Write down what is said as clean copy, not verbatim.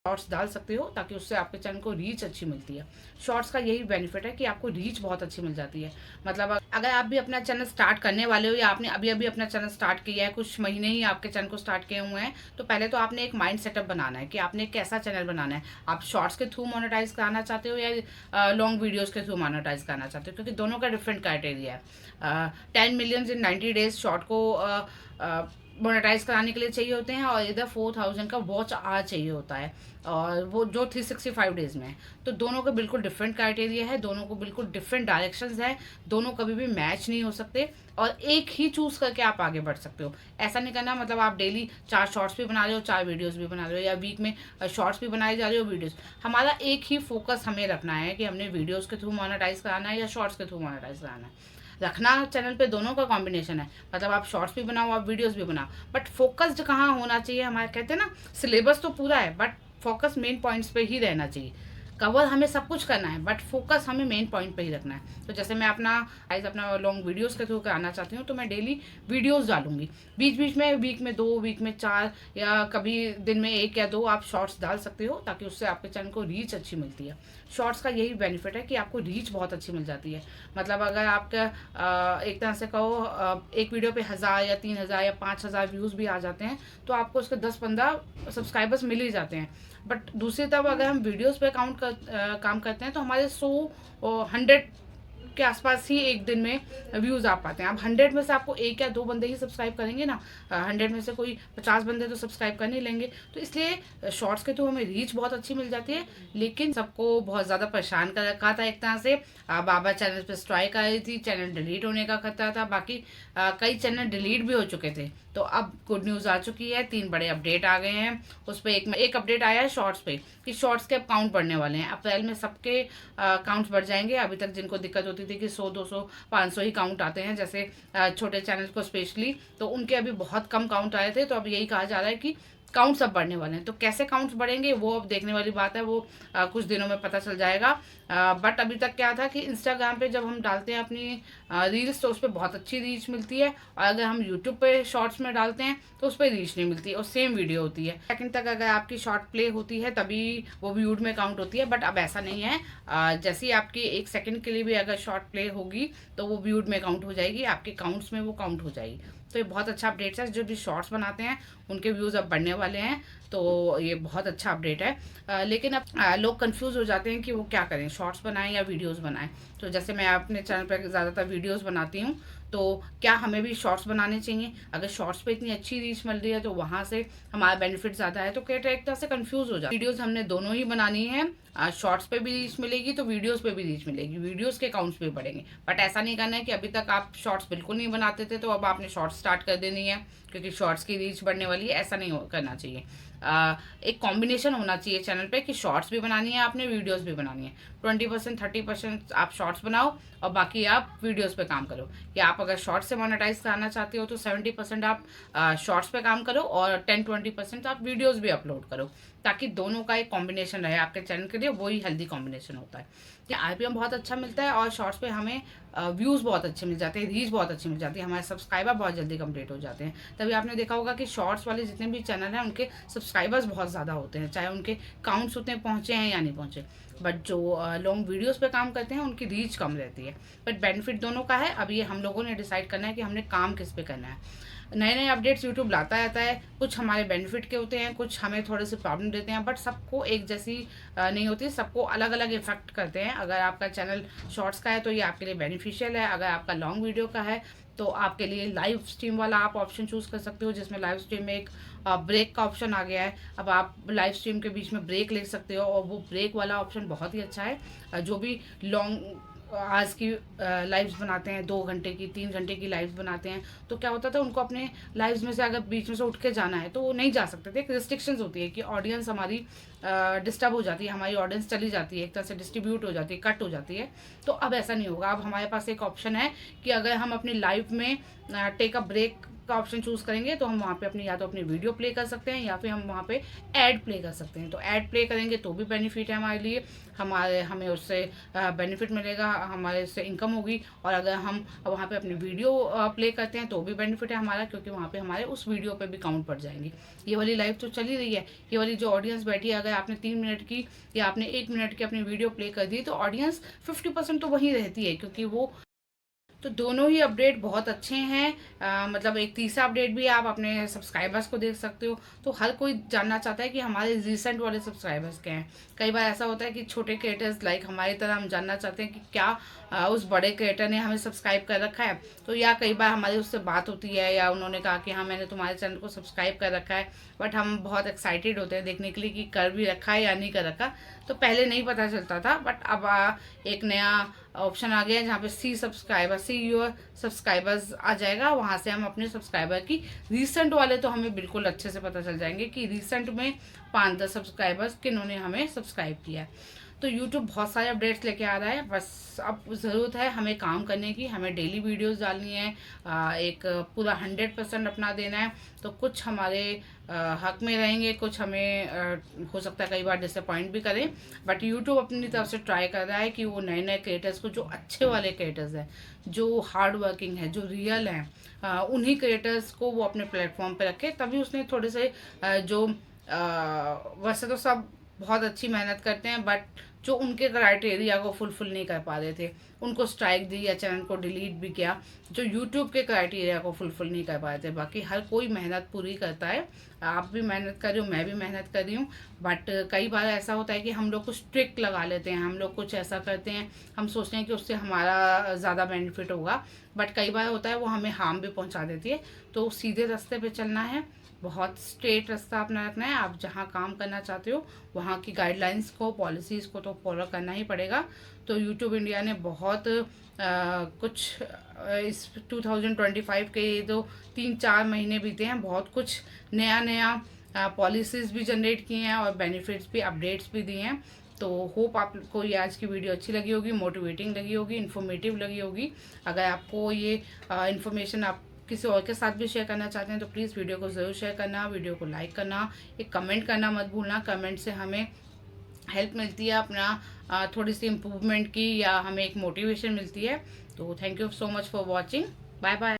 Shorts डाल सकते हो ताकि उससे आपके चैनल को रीच अच्छी मिलती है। शॉर्ट्स का यही बेनिफिट है कि आपको रीच बहुत अच्छी मिल जाती है। मतलब अगर आप भी अपना चैनल स्टार्ट करने वाले हो या आपने अभी अभी अपना चैनल स्टार्ट किया है, कुछ महीने ही आपके चैनल को स्टार्ट किए हुए हैं, तो पहले तो आपने एक माइंड सेटअप बनाना है कि आपने कैसा चैनल बनाना है। आप शॉर्ट्स के थ्रू मोनेटाइज कराना चाहते हो या लॉन्ग वीडियोज़ के थ्रू मोनेटाइज कराना चाहते हो, क्योंकि दोनों का डिफरेंट क्राइटेरिया है। 10 मिलियन इन 90 डेज शॉर्ट को मोनेटाइज कराने के लिए चाहिए होते हैं, और इधर 4000 का वॉच आवर चाहिए होता है, और वो जो 365 डेज में है। तो दोनों का बिल्कुल डिफरेंट क्राइटेरिया है, दोनों को बिल्कुल डिफरेंट डायरेक्शंस है, दोनों कभी भी मैच नहीं हो सकते, और एक ही चूज करके आप आगे बढ़ सकते हो। ऐसा नहीं करना मतलब आप डेली 4 शॉर्ट्स भी बना रहे हो, 4 वीडियोस भी बना रहे हो, या वीक में शॉर्ट्स भी बनाए जा रहे हो, वीडियोस। हमारा एक ही फोकस हमें रखना है कि हमने वीडियोस के थ्रू मोनेटाइज कराना है या शॉर्ट्स के थ्रू मोनेटाइज कराना है। रखना चैनल पे दोनों का कॉम्बिनेशन है, मतलब आप शॉर्ट्स भी बनाओ, आप वीडियोस भी बनाओ, बट फोकस्ड कहाँ होना चाहिए। हमारे कहते हैं ना, सिलेबस तो पूरा है बट फोकस मेन पॉइंट्स पे ही रहना चाहिए। कवर हमें सब कुछ करना है बट फोकस हमें मेन पॉइंट पे ही रखना है। तो जैसे मैं अपना लॉन्ग वीडियोस के थ्रू कराना चाहती हूँ, तो मैं डेली वीडियोस डालूंगी। बीच बीच में वीक में 2, वीक में 4, या कभी दिन में 1 या 2 आप शॉर्ट्स डाल सकते हो ताकि उससे आपके चैनल को रीच अच्छी मिलती है। शॉर्ट्स का यही बेनिफिट है कि आपको रीच बहुत अच्छी मिल जाती है। मतलब अगर आपका एक तरह से कहो, एक वीडियो पे 1000 या 3000 या 5000 व्यूज़ भी आ जाते हैं, तो आपको उसके 10-15 सब्सक्राइबर्स मिल ही जाते हैं। बट दूसरी तरफ अगर हम वीडियोस पे काम करते हैं, तो हमारे 100 के आसपास ही एक दिन में व्यूज़ आ पाते हैं। अब 100 में से आपको 1 या 2 बंदे ही सब्सक्राइब करेंगे ना, 100 में से कोई 50 बंदे तो सब्सक्राइब कर नहीं लेंगे। तो इसलिए शॉर्ट्स के थ्रू हमें रीच बहुत अच्छी मिल जाती है। लेकिन सबको बहुत ज़्यादा परेशान कर रखा था एक तरह से। बाबा चैनल पर स्ट्राइक आ रही थी, चैनल डिलीट होने का खतरा था, बाकी कई चैनल डिलीट भी हो चुके थे। तो अब गुड न्यूज़ आ चुकी है, 3 बड़े अपडेट आ गए हैं। उस पर एक अपडेट आया है शॉर्ट्स पे कि शॉर्ट्स के अब काउंट बढ़ने वाले हैं। अप्रैल में सबके काउंट्स बढ़ जाएंगे। अभी तक जिनको दिक्कत होती थी कि 100, 200, 500 ही काउंट आते हैं, जैसे छोटे चैनल को स्पेशली, तो उनके अभी बहुत कम काउंट आए थे। तो अब यही कहा जा रहा है कि काउंट सब बढ़ने वाले हैं। तो कैसे काउंट्स बढ़ेंगे वो अब देखने वाली बात है, वो कुछ दिनों में पता चल जाएगा। बट अभी तक क्या था कि इंस्टाग्राम पे जब हम डालते हैं अपनी रील्स, तो उस पर बहुत अच्छी रीच मिलती है, और अगर हम यूट्यूब पे शॉर्ट्स में डालते हैं तो उस पर रीच नहीं मिलती, और सेम वीडियो होती है। सेकंड तक अगर आपकी शॉर्ट प्ले होती है तभी वो व्यूड में काउंट होती है, बट अब ऐसा नहीं है। जैसे ही आपकी 1 सेकंड के लिए भी अगर शॉर्ट प्ले होगी तो वो व्यूड में काउंट हो जाएगी, आपके काउंट्स में वो काउंट हो जाएगी। तो ये बहुत अच्छा अपडेट है। जो भी शॉर्ट्स बनाते हैं उनके व्यूज़ अब बढ़ने वाले हैं, तो ये बहुत अच्छा अपडेट है। लेकिन अब लोग कंफ्यूज हो जाते हैं कि वो क्या करें, शॉर्ट्स बनाएं या वीडियोस बनाएं। तो जैसे मैं अपने चैनल पर ज़्यादातर वीडियोस बनाती हूँ, तो क्या हमें भी शॉर्ट्स बनाने चाहिए? अगर शॉर्ट्स पे इतनी अच्छी रीच मिल रही है तो वहाँ से हमारा बेनिफिट ज़्यादा है, तो क्या एक तरह से कंफ्यूज हो जाए। वीडियोस हमने दोनों ही बनानी है, शॉर्ट्स पे भी रीच मिलेगी तो वीडियोस पे भी रीच मिलेगी, वीडियोस के अकाउंट्स भी बढ़ेंगे। बट ऐसा नहीं करना है कि अभी तक आप शॉर्ट्स बिल्कुल नहीं बनाते थे तो अब आपने शॉर्ट्स स्टार्ट कर देनी है क्योंकि शॉर्ट्स की रीच बढ़ने वाली है। ऐसा नहीं करना चाहिए। एक कॉम्बिनेशन होना चाहिए चैनल पे कि शॉर्ट्स भी बनानी है आपने, वीडियोस भी बनानी है। 20%, 30% आप शॉर्ट्स बनाओ और बाकी आप वीडियोस पे काम करो। या आप अगर शॉर्ट्स से मोनेटाइज कराना चाहते हो तो 70% आप शॉर्ट्स पे काम करो और 10-20% आप वीडियोस भी अपलोड करो, ताकि दोनों का एक कॉम्बिनेशन रहे आपके चैनल के लिए। वही हेल्दी कॉम्बिनेशन होता है। आरपीएम बहुत अच्छा मिलता है और शॉर्ट्स पे हमें व्यूज़ बहुत अच्छे मिल जाते हैं, रीच बहुत अच्छी मिल जाती है, हमारे सब्सक्राइबर बहुत जल्दी कंप्लीट हो जाते हैं। तभी आपने देखा होगा कि शॉर्ट्स वाले जितने भी चैनल हैं उनके सब्सक्राइबर्स बहुत ज़्यादा होते हैं, चाहे उनके काउंट्स उतने पहुँचे हैं या नहीं पहुँचे। बट जो लॉन्ग वीडियोस पे काम करते हैं उनकी रीच कम रहती है। बट बेनिफिट दोनों का है। अब ये हम लोगों ने डिसाइड करना है कि हमने काम किस पे करना है। नए नए अपडेट्स यूट्यूब लाता रहता है, कुछ हमारे बेनिफिट के होते हैं, कुछ हमें थोड़े से प्रॉब्लम देते हैं, बट सबको एक जैसी नहीं होती, सबको अलग अलग इफेक्ट करते हैं। अगर आपका चैनल शॉर्ट्स का है तो ये आपके लिए बेनिफिशियल है, अगर आपका लॉन्ग वीडियो का है तो आपके लिए लाइव स्ट्रीम वाला आप ऑप्शन चूज़ कर सकते हो, जिसमें लाइव स्ट्रीम में एक ब्रेक का ऑप्शन आ गया है। अब आप लाइव स्ट्रीम के बीच में ब्रेक ले सकते हो और वो ब्रेक वाला ऑप्शन बहुत ही अच्छा है। जो भी लॉन्ग आज की लाइव्स बनाते हैं, 2 घंटे की, 3 घंटे की लाइव्स बनाते हैं, तो क्या होता था उनको अपने लाइव्स में से अगर बीच में से उठ के जाना है तो वो नहीं जा सकते थे। एक रिस्ट्रिक्शंस होती है कि ऑडियंस हमारी डिस्टर्ब हो जाती है, हमारी ऑडियंस चली जाती है, एक तरह से डिस्ट्रीब्यूट हो जाती है, कट हो जाती है। तो अब ऐसा नहीं होगा। अब हमारे पास एक ऑप्शन है कि अगर हम अपनी लाइव में टेक अ ब्रेक का ऑप्शन चूज़ करेंगे तो हम वहाँ पे अपनी या तो अपनी वीडियो प्ले कर सकते हैं या फिर हम वहाँ पे ऐड प्ले कर सकते हैं। तो ऐड प्ले करेंगे तो भी बेनिफिट है हमारे लिए, हमें उससे बेनिफिट मिलेगा, हमारे उससे इनकम होगी। और अगर हम वहाँ पे अपनी वीडियो प्ले करते हैं तो भी बेनिफिट है हमारा, क्योंकि वहाँ पे हमारे उस वीडियो पे भी काउंट पड़ जाएंगे। ये वाली लाइव तो चल ही रही है, ये वाली जो ऑडियंस बैठी है, अगर आपने 3 मिनट की या आपने 1 मिनट की अपनी वीडियो प्ले कर दी तो ऑडियंस 50% तो वहीं रहती है, क्योंकि वो तो दोनों ही अपडेट बहुत अच्छे हैं। मतलब एक तीसरा अपडेट भी आप अपने सब्सक्राइबर्स को देख सकते हो। तो हर कोई जानना चाहता है कि हमारे रिसेंट वाले सब्सक्राइबर्स क्या हैं। कई बार ऐसा होता है कि छोटे क्रिएटर्स लाइक हमारी तरह हम जानना चाहते हैं कि क्या उस बड़े क्रिएटर ने हमें सब्सक्राइब कर रखा है। तो या कई बार हमारी उससे बात होती है या उन्होंने कहा कि हाँ मैंने तुम्हारे चैनल को सब्सक्राइब कर रखा है, बट हम बहुत एक्साइटेड होते हैं देखने के लिए कि कर भी रखा है या नहीं कर रखा। तो पहले नहीं पता चलता था, बट अब एक नया ऑप्शन आ गया है जहाँ पे सी योर सब्सक्राइबर्स आ जाएगा। वहाँ से हम अपने सब्सक्राइबर की रिसेंट वाले तो हमें बिल्कुल अच्छे से पता चल जाएंगे कि रिसेंट में 5-10 सब्सक्राइबर्स किन्होंने हमें सब्सक्राइब किया है। तो यूट्यूब बहुत सारे अपडेट्स लेके आ रहा है, बस अब ज़रूरत है हमें काम करने की, हमें डेली वीडियोस डालनी है, एक पूरा 100% अपना देना है। तो कुछ हमारे हक में रहेंगे, कुछ हमें हो सकता है कई बार डिसअपॉइंट भी करें, बट यूट्यूब अपनी तरफ से ट्राई कर रहा है कि वो नए नए क्रिएटर्स को, जो अच्छे वाले क्रिएटर्स हैं, जो हार्ड वर्किंग है, जो रियल हैं, उन्हीं क्रिएटर्स को वो अपने प्लेटफॉर्म पे रखे। तभी उसने थोड़े से वैसे तो सब बहुत अच्छी मेहनत करते हैं, बट जो उनके क्राइटेरिया को फुलफिल नहीं कर पा रहे थे उनको स्ट्राइक दी या चैनल को डिलीट भी किया, जो यूट्यूब के क्राइटेरिया को फुलफिल नहीं कर पा रहे थे। बाकी हर कोई मेहनत पूरी करता है, आप भी मेहनत कर रही हो, मैं भी मेहनत कर रही हूँ, बट कई बार ऐसा होता है कि हम लोग कुछ ट्रिक लगा लेते हैं, हम लोग कुछ ऐसा करते हैं, हम सोचते हैं कि उससे हमारा ज़्यादा बेनिफिट होगा, बट कई बार होता है वो हमें हार्म भी पहुँचा देती है। तो सीधे रास्ते पे चलना है, बहुत स्ट्रेट रास्ता अपना रखना है। आप जहाँ काम करना चाहते हो वहाँ की गाइडलाइंस को, पॉलिसीज़ को तो फॉलो करना ही पड़ेगा। तो यूट्यूब इंडिया ने बहुत कुछ इस 2025 के ये तो 3-4 महीने बीते हैं, बहुत कुछ नया नया पॉलिसीज़ भी जनरेट किए हैं और बेनिफिट्स भी, अपडेट्स भी दिए हैं। तो होप आपको ये आज की वीडियो अच्छी लगी होगी, मोटिवेटिंग लगी होगी, इन्फॉर्मेटिव लगी होगी। अगर आपको ये इन्फॉर्मेशन आप किसी और के साथ भी शेयर करना चाहते हैं तो प्लीज़ वीडियो को ज़रूर शेयर करना, वीडियो को लाइक करना, एक कमेंट करना मत भूलना। कमेंट से हमें हेल्प मिलती है अपना थोड़ी सी इम्प्रूवमेंट की, या हमें एक मोटिवेशन मिलती है। तो thank you so much for watching, bye bye.